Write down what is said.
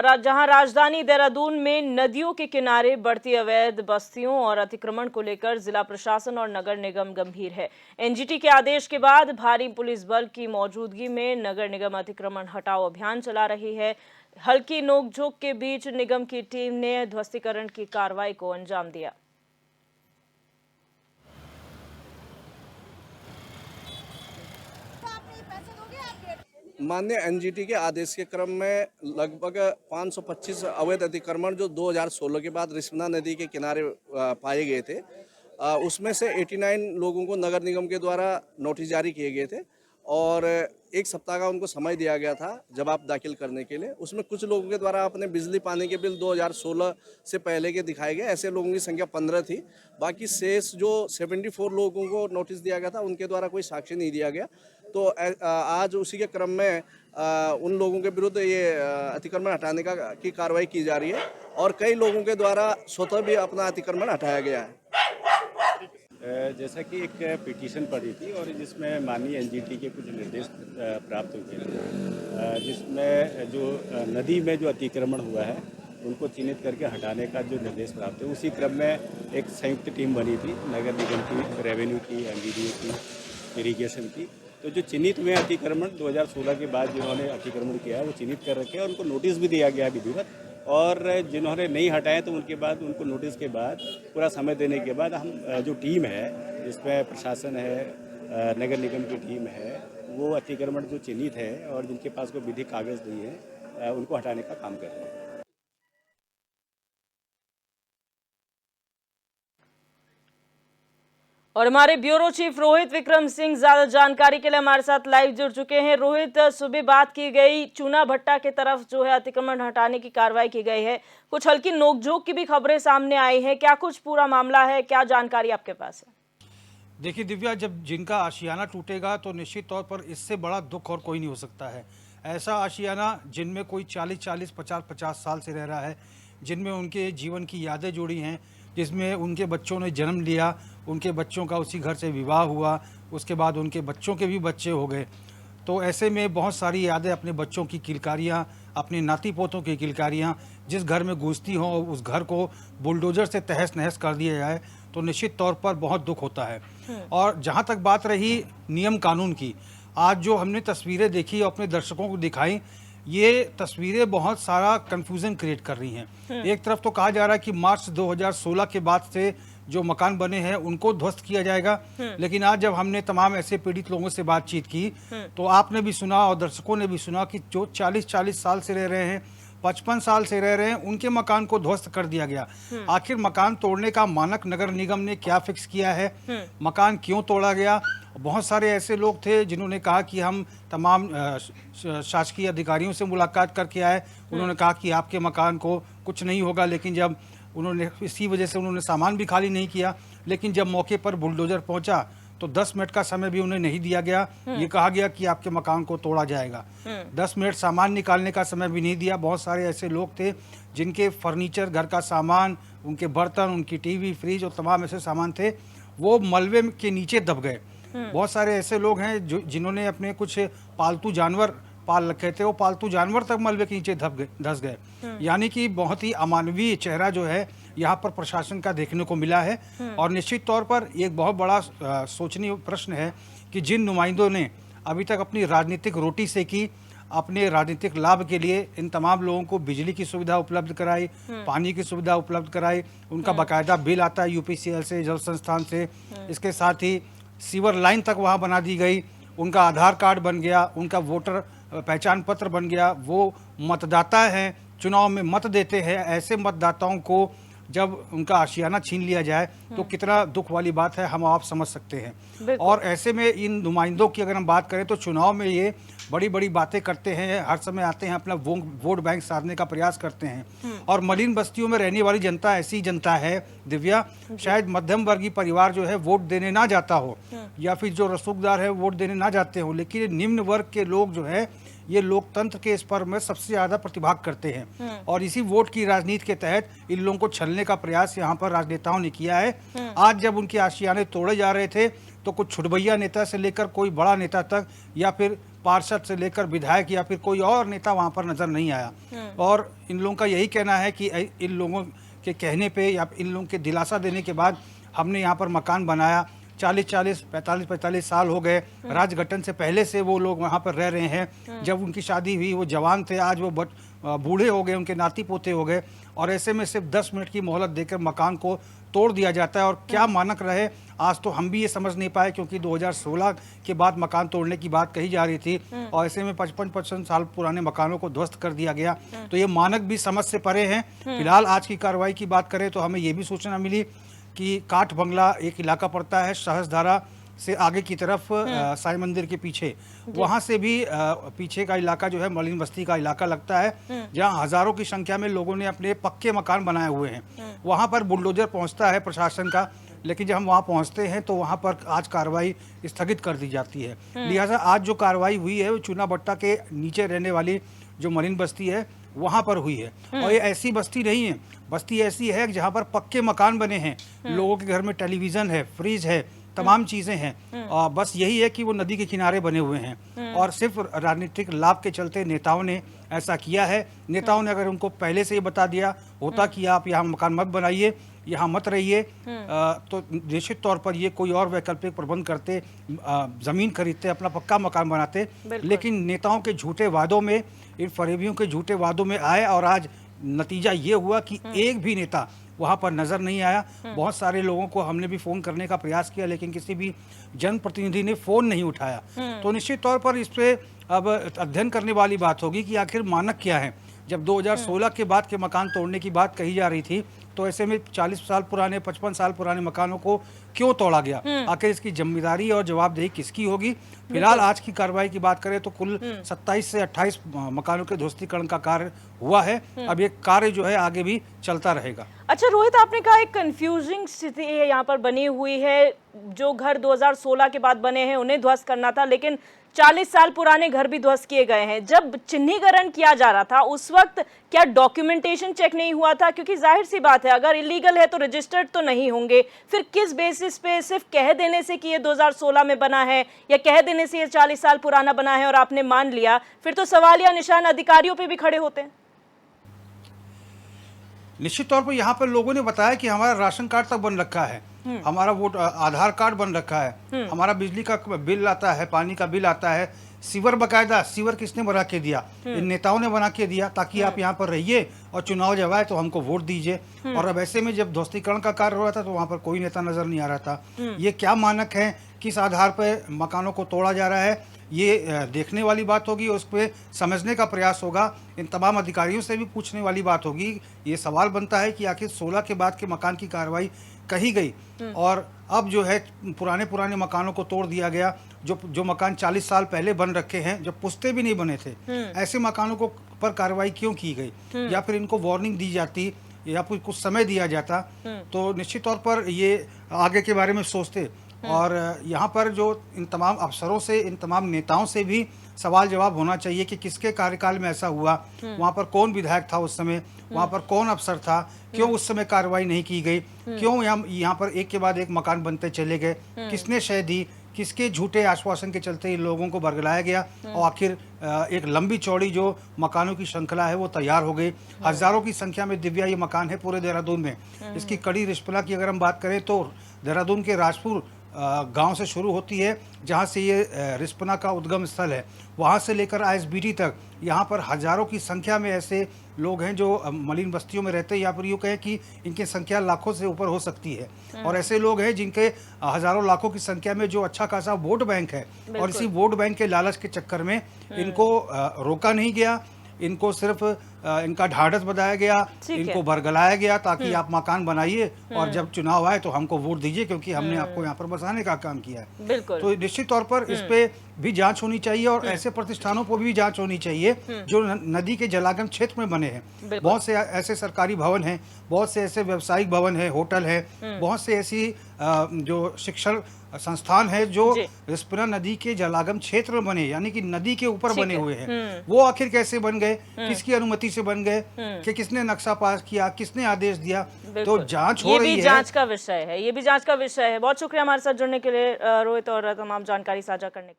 जहां राजधानी देहरादून में नदियों के किनारे बढ़ती अवैध बस्तियों और अतिक्रमण को लेकर जिला प्रशासन और नगर निगम गंभीर है। एनजीटी के आदेश के बाद भारी पुलिस बल की मौजूदगी में नगर निगम अतिक्रमण हटाओ अभियान चला रही है। हल्की नोकझोंक के बीच निगम की टीम ने ध्वस्तीकरण की कार्रवाई को अंजाम दिया। माननीय एनजीटी के आदेश के क्रम में लगभग 525 अवैध अतिक्रमण जो 2016 के बाद रिस्पना नदी के किनारे पाए गए थे, उसमें से 89 लोगों को नगर निगम के द्वारा नोटिस जारी किए गए थे और एक सप्ताह का उनको समय दिया गया था जवाब दाखिल करने के लिए। उसमें कुछ लोगों के द्वारा अपने बिजली पानी के बिल 2016 से पहले के दिखाए गए, ऐसे लोगों की संख्या 15 थी। बाकी शेष जो 74 लोगों को नोटिस दिया गया था उनके द्वारा कोई साक्ष्य नहीं दिया गया। तो आज उसी के क्रम में उन लोगों के विरुद्ध ये अतिक्रमण हटाने की कार्रवाई की जा रही है और कई लोगों के द्वारा स्वतः भी अपना अतिक्रमण हटाया गया है। जैसा कि एक पिटीशन पड़ी थी और जिसमें माननीय एनजीटी के कुछ निर्देश प्राप्त हुए थे, जिसमें जो नदी में जो अतिक्रमण हुआ है उनको चिन्हित करके हटाने का जो निर्देश प्राप्त है, उसी क्रम में एक संयुक्त टीम बनी थी नगर निगम की, रेवेन्यू की, एमडीडीए की, इरिगेशन की। तो जो चिन्हित हुए अतिक्रमण 2016 के बाद जिन्होंने अतिक्रमण किया है वो चिन्हित कर रखे हैं और उनको नोटिस भी दिया गया है विधिवत, और जिन्होंने नहीं हटाए तो उनके बाद उनको नोटिस के बाद पूरा समय देने के बाद हम जो टीम है जिसमें प्रशासन है, नगर निगम की टीम है, वो अतिक्रमण जो चिन्हित है और जिनके पास कोई विधिक कागज़ नहीं है उनको हटाने का काम कर रहे हैं। और हमारे ब्यूरो चीफ रोहित विक्रम सिंह ज्यादा जानकारी के लिए हमारे साथ लाइव जुड़ चुके हैं। रोहित, सुबह बात की गई चूना भट्टा की तरफ जो है अतिक्रमण हटाने की कार्रवाई की गई है, कुछ हल्की नोकझोंक की भी खबरें सामने आई हैं, क्या कुछ पूरा मामला है, क्या जानकारी आपके पास है? देखिए दिव्या, जब जिनका आशियाना टूटेगा तो निश्चित तौर पर इससे बड़ा दुख और कोई नहीं हो सकता है। ऐसा आशियाना जिनमें कोई 40-40, 50-50 साल से रह रहा है, जिनमें उनके जीवन की यादें जुड़ी हैं, जिसमें उनके बच्चों ने जन्म लिया, उनके बच्चों का उसी घर से विवाह हुआ, उसके बाद उनके बच्चों के भी बच्चे हो गए। तो ऐसे में बहुत सारी यादें, अपने बच्चों की किलकारियाँ, अपने नाती पोतों की किलकारियाँ जिस घर में गूंजती हों, उस घर को बुलडोजर से तहस नहस कर दिया जाए तो निश्चित तौर पर बहुत दुख होता है। और जहाँ तक बात रही नियम कानून की, आज जो हमने तस्वीरें देखी और अपने दर्शकों को दिखाई, ये तस्वीरें बहुत सारा कंफ्यूजन क्रिएट कर रही हैं। एक तरफ तो कहा जा रहा है कि मार्च 2016 के बाद से जो मकान बने हैं उनको ध्वस्त किया जाएगा, लेकिन आज जब हमने तमाम ऐसे पीड़ित लोगों से बातचीत की तो आपने भी सुना और दर्शकों ने भी सुना कि जो 40-40 साल से रह रहे हैं, 55 साल से रह रहे हैं, उनके मकान को ध्वस्त कर दिया गया। आखिर मकान तोड़ने का मानक नगर निगम ने क्या फिक्स किया है, मकान क्यों तोड़ा गया? बहुत सारे ऐसे लोग थे जिन्होंने कहा कि हम तमाम शासकीय अधिकारियों से मुलाकात करके आए, उन्होंने कहा कि आपके मकान को कुछ नहीं होगा, लेकिन जब उन्होंने इसी वजह से उन्होंने सामान भी खाली नहीं किया। लेकिन जब मौके पर बुलडोजर पहुंचा तो 10 मिनट का समय भी उन्हें नहीं दिया गया। ये कहा गया कि आपके मकान को तोड़ा जाएगा। 10 मिनट सामान निकालने का समय भी नहीं दिया। बहुत सारे ऐसे लोग थे जिनके फर्नीचर, घर का सामान, उनके बर्तन, उनकी टीवी, फ्रिज और तमाम ऐसे सामान थे, वो मलबे के नीचे दब गए। बहुत सारे ऐसे लोग हैं जिन्होंने अपने कुछ पालतू जानवर पाल रखे थे, वो पालतू जानवर तक मलबे के नीचे धस गए। यानी कि बहुत ही अमानवीय चेहरा जो है यहाँ पर प्रशासन का देखने को मिला है। और निश्चित तौर पर एक बहुत बड़ा सोचनीय प्रश्न है कि जिन नुमाइंदों ने अभी तक अपनी राजनीतिक रोटी सेकी, अपने राजनीतिक लाभ के लिए इन तमाम लोगों को बिजली की सुविधा उपलब्ध कराई, पानी की सुविधा उपलब्ध कराई, उनका बाकायदा बिल आता है यूपीसीएल से, जल संस्थान से, इसके साथ ही सीवर लाइन तक वहाँ बना दी गई, उनका आधार कार्ड बन गया, उनका वोटर पहचान पत्र बन गया, वो मतदाता हैं, चुनाव में मत देते हैं। ऐसे मतदाताओं को जब उनका आशियाना छीन लिया जाए तो कितना दुख वाली बात है, हम आप समझ सकते हैं। और ऐसे में इन नुमाइंदों की अगर हम बात करें तो चुनाव में ये बड़ी बड़ी बातें करते हैं, हर समय आते हैं, अपना वोट बैंक साधने का प्रयास करते हैं। और मलिन बस्तियों में रहने वाली जनता ऐसी जनता है दिव्या, शायद मध्यम वर्गीय परिवार जो है वोट देने ना जाता हो, या फिर जो रसूखदार है वोट देने ना जाते हो, लेकिन निम्न वर्ग के लोग जो है ये लोकतंत्र के इस पर्व में सबसे ज्यादा प्रतिभाग करते हैं। और इसी वोट की राजनीति के तहत इन लोगों को छलने का प्रयास यहाँ पर राजनेताओं ने किया है। आज जब उनके आशियाने तोड़े जा रहे थे तो कुछ छुटभैया नेता से लेकर कोई बड़ा नेता तक या फिर पार्षद से लेकर विधायक या फिर कोई और नेता वहाँ पर नजर नहीं आया। और इन लोगों का यही कहना है कि इन लोगों के कहने पे या इन लोगों के दिलासा देने के बाद हमने यहाँ पर मकान बनाया। 40-40, 45-45 साल हो गए, राज्य गठन से पहले से वो लोग वहाँ पर रह रहे हैं। जब उनकी शादी हुई वो जवान थे, आज वो बूढ़े हो गए, उनके नाती पोते हो गए, और ऐसे में सिर्फ 10 मिनट की मोहलत देकर मकान को तोड़ दिया जाता है। और क्या मानक रहे आज तो हम भी ये समझ नहीं पाए, क्योंकि 2016 के बाद मकान तोड़ने की बात कही जा रही थी और ऐसे में 55 साल पुराने मकानों को ध्वस्त कर दिया गया। तो ये मानक भी समझ से परे हैं। फिलहाल आज की कार्रवाई की बात करें तो हमें ये भी सूचना मिली कि काठ बंगला एक इलाका पड़ता है सहस्त्रधारा से आगे की तरफ साईं मंदिर के पीछे, वहां से भी पीछे का इलाका जो है मलिन बस्ती का इलाका लगता है, जहां हजारों की संख्या में लोगों ने अपने पक्के मकान बनाए हुए हैं। वहां पर बुलडोजर पहुंचता है प्रशासन का, लेकिन जब हम वहां पहुंचते हैं तो वहां पर आज कार्रवाई स्थगित कर दी जाती है। लिहाजा आज जो कार्रवाई हुई है वो चूना भट्टा के नीचे रहने वाली जो मलिन बस्ती है वहां पर हुई है। और ये ऐसी बस्ती नहीं है, बस्ती ऐसी है जहां पर पक्के मकान बने हैं, लोगों के घर में टेलीविजन है, फ्रिज है, तमाम चीजें हैं। और बस यही है कि वो नदी के किनारे बने हुए हैं और सिर्फ राजनीतिक लाभ के चलते नेताओं ने ऐसा किया है। नेताओं ने अगर उनको पहले से ही बता दिया होता कि आप यहाँ मकान मत बनाइए, यहाँ मत रहिए, तो निश्चित तौर पर ये कोई और वैकल्पिक प्रबंध करते, जमीन खरीदते, अपना पक्का मकान बनाते। लेकिन नेताओं के झूठे वादों में, इन फरेबियों के झूठे वादों में आए और आज नतीजा ये हुआ कि एक भी नेता वहाँ पर नजर नहीं आया। बहुत सारे लोगों को हमने भी फोन करने का प्रयास किया, लेकिन किसी भी जनप्रतिनिधि ने फोन नहीं उठाया। तो निश्चित तौर पर इस पे अब अध्ययन करने वाली बात होगी कि आखिर मानक क्या है। जब 2016 के बाद के मकान तोड़ने की बात कही जा रही थी, तो ऐसे में 40 साल पुराने, 55 साल पुराने मकानों को क्यों तोड़ा गया? आखिर इसकी जिम्मेदारी और जवाबदेही किसकी होगी? फिलहाल आज की कार्रवाई की बात करें तो कुल 27 से 28 मकानों के ध्वस्तीकरण का कार्य हुआ है। अब ये कार्य जो है आगे भी चलता रहेगा। अच्छा रोहित, आपने कहा एक कंफ्यूजिंग स्थिति है यहाँ पर बनी हुई है। जो घर 2016 के बाद बने हैं उन्हें ध्वस्त करना था, लेकिन 40 साल पुराने घर भी ध्वस्त किए गए हैं। जब चिन्हीकरण किया जा रहा था उस वक्त क्या डॉक्यूमेंटेशन चेक नहीं हुआ था? क्योंकि जाहिर सी बात है, अगर इलीगल है तो रजिस्टर्ड तो नहीं होंगे। फिर किस बेसिस पे सिर्फ कह देने से कि ये 2016 में बना है या कह देने से ये 40 साल पुराना बना है और आपने मान लिया, फिर तो सवालिया निशान अधिकारियों पे भी खड़े होते हैं। निश्चित तौर पर यहाँ पर लोगों ने बताया कि हमारा राशन कार्ड तक बन रखा है, हमारा वोट आधार कार्ड बन रखा है, हमारा बिजली का बिल आता है, पानी का बिल आता है, सीवर बकायदा। सीवर किसने बना के दिया? इन नेताओं ने बना के दिया, ताकि आप यहाँ पर रहिए और चुनाव जब आए तो हमको वोट दीजिए। और अब ऐसे में जब ध्वस्तीकरण का कार्य हो रहा था तो वहाँ पर कोई नेता नजर नहीं आ रहा था। ये क्या मानक है, किस आधार पर मकानों को तोड़ा जा रहा है, ये देखने वाली बात होगी, उस पर समझने का प्रयास होगा। इन तमाम अधिकारियों से भी पूछने वाली बात होगी। ये सवाल बनता है कि आखिर 16 के बाद के मकान की कार्रवाई कही गई और अब जो है पुराने मकानों को तोड़ दिया गया। जो मकान 40 साल पहले बन रखे हैं, जब पुश्ते भी नहीं बने थे, ऐसे मकानों को पर कार्रवाई क्यों की गई? या फिर इनको वार्निंग दी जाती या फिर कुछ समय दिया जाता, तो निश्चित तौर पर ये आगे के बारे में सोचते। और यहाँ पर जो इन तमाम अफसरों से, इन तमाम नेताओं से भी सवाल जवाब होना चाहिए कि किसके कार्यकाल में ऐसा हुआ, वहाँ पर कौन विधायक था उस समय, वहाँ पर कौन अफसर था, क्यों उस समय कार्रवाई नहीं की गई, क्यों यहाँ पर एक के बाद एक मकान बनते चले गए, किसने शय दी, किसके झूठे आश्वासन के चलते इन लोगों को बरगलाया गया और आखिर एक लंबी चौड़ी जो मकानों की श्रृंखला है वो तैयार हो गई। हजारों की संख्या में दिव्या ये मकान है पूरे देहरादून में। इसकी कड़ी रिस्पना की अगर हम बात करें तो देहरादून के राजपुर गांव से शुरू होती है, जहां से ये रिस्पना का उद्गम स्थल है। वहां से लेकर आईएसबीटी तक यहाँ पर हजारों की संख्या में ऐसे लोग हैं जो मलिन बस्तियों में रहते हैं, या फिर यूँ कहें कि इनकी संख्या लाखों से ऊपर हो सकती है। और ऐसे लोग हैं जिनके हजारों लाखों की संख्या में जो अच्छा खासा वोट बैंक है, और इसी वोट बैंक के लालच के चक्कर में इनको रोका नहीं गया, इनको सिर्फ इनका ढाढ़स बताया गया, इनको बरगलाया गया ताकि आप मकान बनाइए और जब चुनाव आए तो हमको वोट दीजिए, क्योंकि हमने आपको यहाँ पर बसाने का काम किया है। तो निश्चित तौर पर इस पे भी जांच होनी चाहिए और ऐसे प्रतिष्ठानों पर भी जांच होनी चाहिए जो नदी के जलागम क्षेत्र में बने हैं। बहुत से ऐसे सरकारी भवन हैं, बहुत से ऐसे व्यावसायिक भवन है, होटल है, बहुत से ऐसी जो शिक्षण संस्थान है जो जी। रिस्पना नदी के जलागम क्षेत्र में बने, यानी कि नदी के ऊपर ठीक बने है। हुए हैं, वो आखिर कैसे बन गए, किसकी अनुमति से बन गए, कि किसने नक्शा पास किया, किसने आदेश दिया, तो बिल्कुल। जांच हो ये रही भी है। जांच का विषय है, ये भी जांच का विषय है। बहुत शुक्रिया हमारे साथ जुड़ने के लिए रोहित, और तमाम जानकारी साझा करने के लिए।